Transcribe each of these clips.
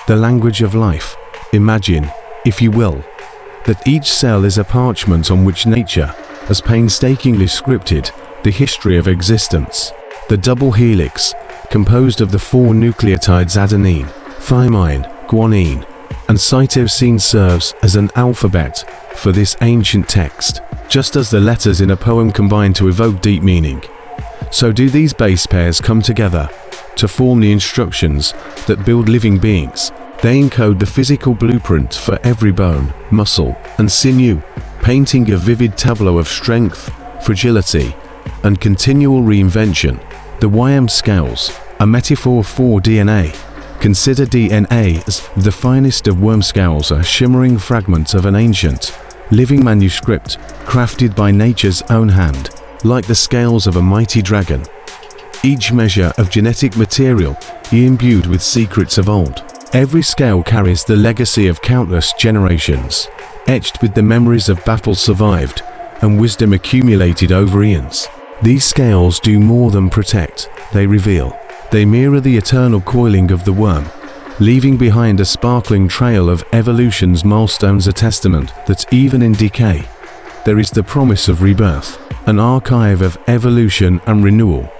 the language of life. Imagine, if you will, that each cell is a parchment on which nature has painstakingly scripted the history of existence. The double helix, composed of the 4 nucleotides adenine, thymine, guanine, and cytosine, serves as an alphabet for this ancient text. Just as the letters in a poem combine to evoke deep meaning, so do these base pairs come together to form the instructions that build living beings. They encode the physical blueprint for every bone, muscle, and sinew, painting a vivid tableau of strength, fragility, and continual reinvention. The Wyrum scales, a metaphor for DNA. Consider DNA as the finest of worm scales, a shimmering fragment of an ancient, living manuscript crafted by nature's own hand, like the scales of a mighty dragon. Each measure of genetic material imbued with secrets of old. Every scale carries the legacy of countless generations, etched with the memories of battles survived and wisdom accumulated over eons. These scales do more than protect, they reveal. They mirror the eternal coiling of the worm, leaving behind a sparkling trail of evolution's milestones, a testament that even in decay, there is the promise of rebirth, an archive of evolution and renewal.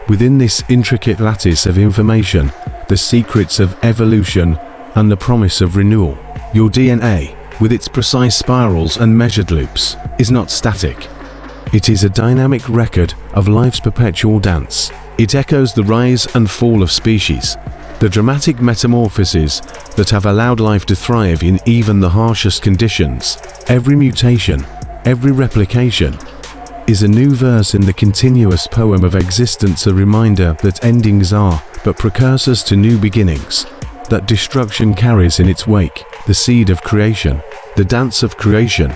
Within this intricate lattice of information, the secrets of evolution and the promise of renewal. Your DNA, with its precise spirals and measured loops, is not static. It is a dynamic record of life's perpetual dance. It echoes the rise and fall of species, the dramatic metamorphoses that have allowed life to thrive in even the harshest conditions. Every mutation, every replication, is a new verse in the continuous poem of existence, a reminder that endings are but precursors to new beginnings, that destruction carries in its wake the seed of creation, the dance of creation.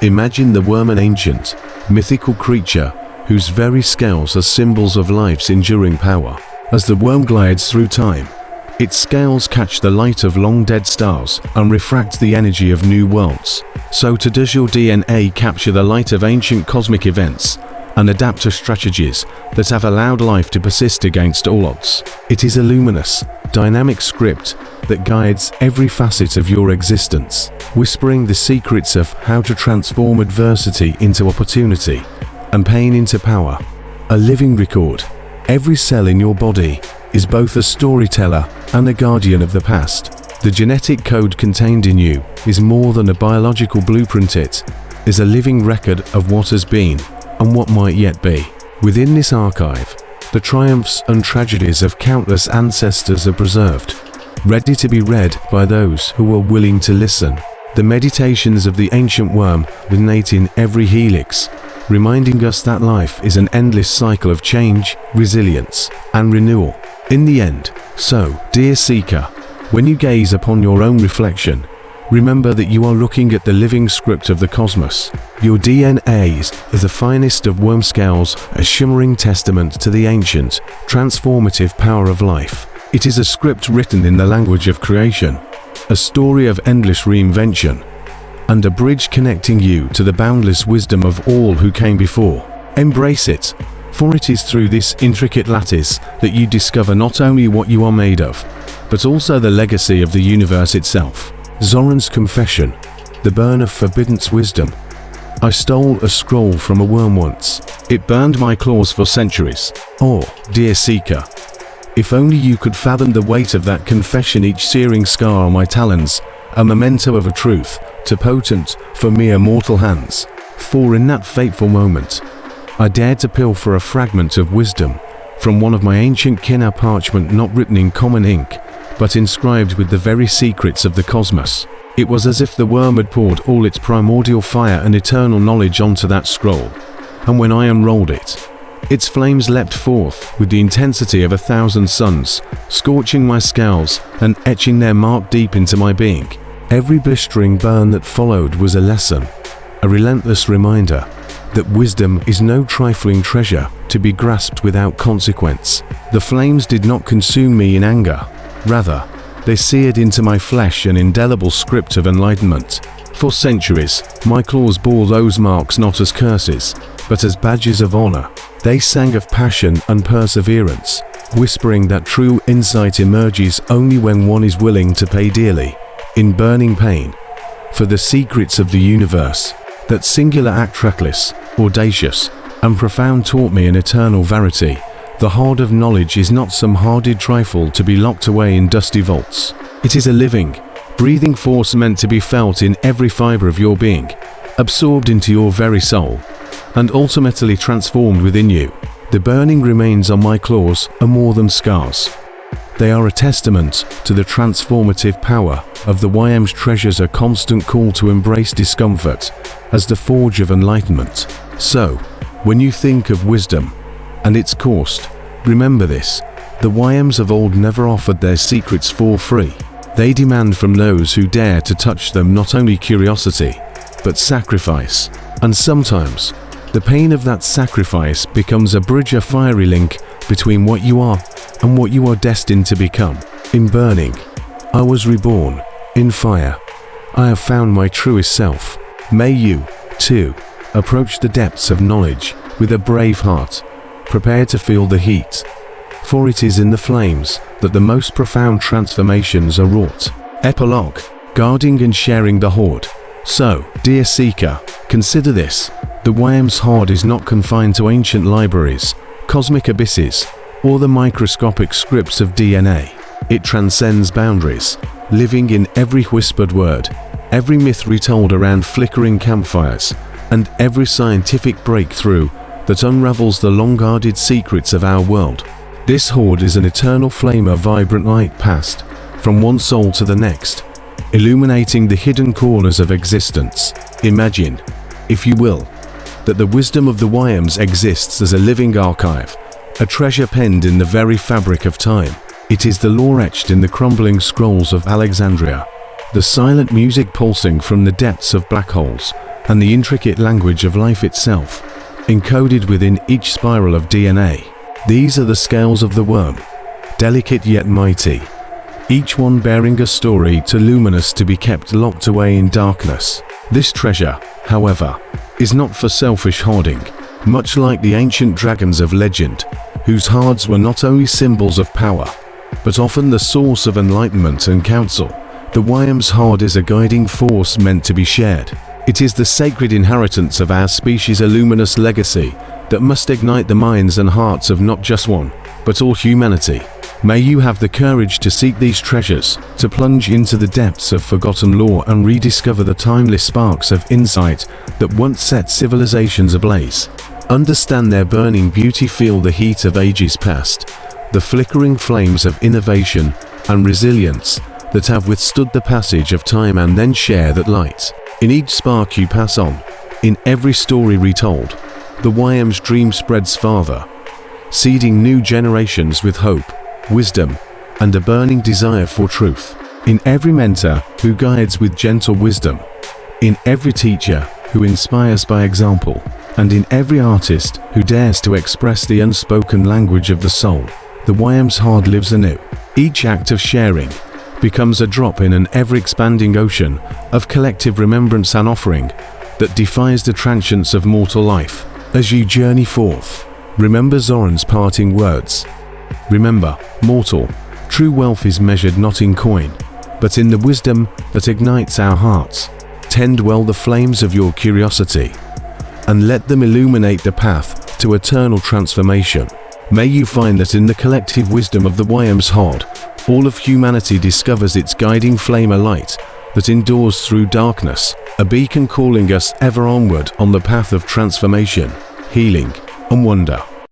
Imagine the worm, an ancient, mythical creature whose very scales are symbols of life's enduring power. As the worm glides through time, its scales catch the light of long-dead stars and refract the energy of new worlds. So too does your DNA capture the light of ancient cosmic events and adapt to strategies that have allowed life to persist against all odds. It is a luminous, dynamic script that guides every facet of your existence, whispering the secrets of how to transform adversity into opportunity and pain into power. A living record. Every cell in your body is both a storyteller and a guardian of the past. The genetic code contained in you is more than a biological blueprint. It is a living record of what has been and what might yet be. Within this archive, the triumphs and tragedies of countless ancestors are preserved, ready to be read by those who are willing to listen. The meditations of the ancient worm resonate in every helix, reminding us that life is an endless cycle of change, resilience, and renewal. In the end, so, dear seeker, when you gaze upon your own reflection, remember that you are looking at the living script of the cosmos. Your DNA is the finest of worm scales, a shimmering testament to the ancient, transformative power of life. It is a script written in the language of creation, a story of endless reinvention, and a bridge connecting you to the boundless wisdom of all who came before. Embrace it, for it is through this intricate lattice that you discover not only what you are made of, but also the legacy of the universe itself. Zoran's confession, the burn of forbidden wisdom. I stole a scroll from a worm once. It burned my claws for centuries. Oh, dear seeker, if only you could fathom the weight of that confession, each searing scar on my talons, a memento of a truth too potent for mere mortal hands. For in that fateful moment, I dared to pilfer a fragment of wisdom from one of my ancient kin, a parchment not written in common ink, but inscribed with the very secrets of the cosmos. It was as if the worm had poured all its primordial fire and eternal knowledge onto that scroll, and when I unrolled it, its flames leapt forth with the intensity of 1,000 suns, scorching my scales and etching their mark deep into my being. Every blistering burn that followed was a lesson, a relentless reminder that wisdom is no trifling treasure to be grasped without consequence. The flames did not consume me in anger. Rather, they seared into my flesh an indelible script of enlightenment. For centuries, my claws bore those marks not as curses, but as badges of honor. They sang of passion and perseverance, whispering that true insight emerges only when one is willing to pay dearly, in burning pain, for the secrets of the universe. That singular act, reckless, audacious, and profound, taught me an eternal verity. The hoard of knowledge is not some hoarded trifle to be locked away in dusty vaults. It is a living, breathing force meant to be felt in every fiber of your being, absorbed into your very soul, and ultimately transformed within you. The burning remains on my claws are more than scars. They are a testament to the transformative power of the YM's treasures, a constant call to embrace discomfort as the forge of enlightenment. So, when you think of wisdom and its cost, remember this: the YMs of old never offered their secrets for free. They demand from those who dare to touch them not only curiosity, but sacrifice. And sometimes, the pain of that sacrifice becomes a bridge, a fiery link between what you are and what you are destined to become. In burning, I was reborn. In fire, I have found my truest self. May you, too, approach the depths of knowledge with a brave heart, prepared to feel the heat. For it is in the flames that the most profound transformations are wrought. Epilogue: guarding and sharing the hoard. So, dear seeker, consider this: the YM's hoard is not confined to ancient libraries, cosmic abysses, or the microscopic scripts of DNA. It transcends boundaries, living in every whispered word, every myth retold around flickering campfires, and every scientific breakthrough that unravels the long-guarded secrets of our world. This hoard is an eternal flame of vibrant light passed from one soul to the next, illuminating the hidden corners of existence. Imagine, if you will, that the wisdom of the YMs exists as a living archive, a treasure penned in the very fabric of time. It is the lore etched in the crumbling scrolls of Alexandria, the silent music pulsing from the depths of black holes, and the intricate language of life itself, encoded within each spiral of DNA. These are the scales of the worm, delicate yet mighty, each one bearing a story too luminous to be kept locked away in darkness. This treasure, however, is not for selfish hoarding. Much like the ancient dragons of legend, whose hearts were not only symbols of power, but often the source of enlightenment and counsel, the YM's heart is a guiding force meant to be shared. It is the sacred inheritance of our species, a luminous legacy that must ignite the minds and hearts of not just one, but all humanity. May you have the courage to seek these treasures, to plunge into the depths of forgotten lore and rediscover the timeless sparks of insight that once set civilizations ablaze. Understand their burning beauty, feel the heat of ages past, the flickering flames of innovation and resilience that have withstood the passage of time, and then share that light. In each spark you pass on, in every story retold, the YM's dream spreads farther, seeding new generations with hope, wisdom, and a burning desire for truth. In every mentor who guides with gentle wisdom, in every teacher who inspires by example, and in every artist who dares to express the unspoken language of the soul, the YM's heart lives anew. Each act of sharing becomes a drop in an ever-expanding ocean of collective remembrance, an offering that defies the transience of mortal life. As you journey forth, remember Zoran's parting words. Remember, mortal, true wealth is measured not in coin, but in the wisdom that ignites our hearts. Tend well the flames of your curiosity, and let them illuminate the path to eternal transformation. May you find that in the collective wisdom of the YM's heart, all of humanity discovers its guiding flame, a light that endures through darkness, a beacon calling us ever onward on the path of transformation, healing, and wonder.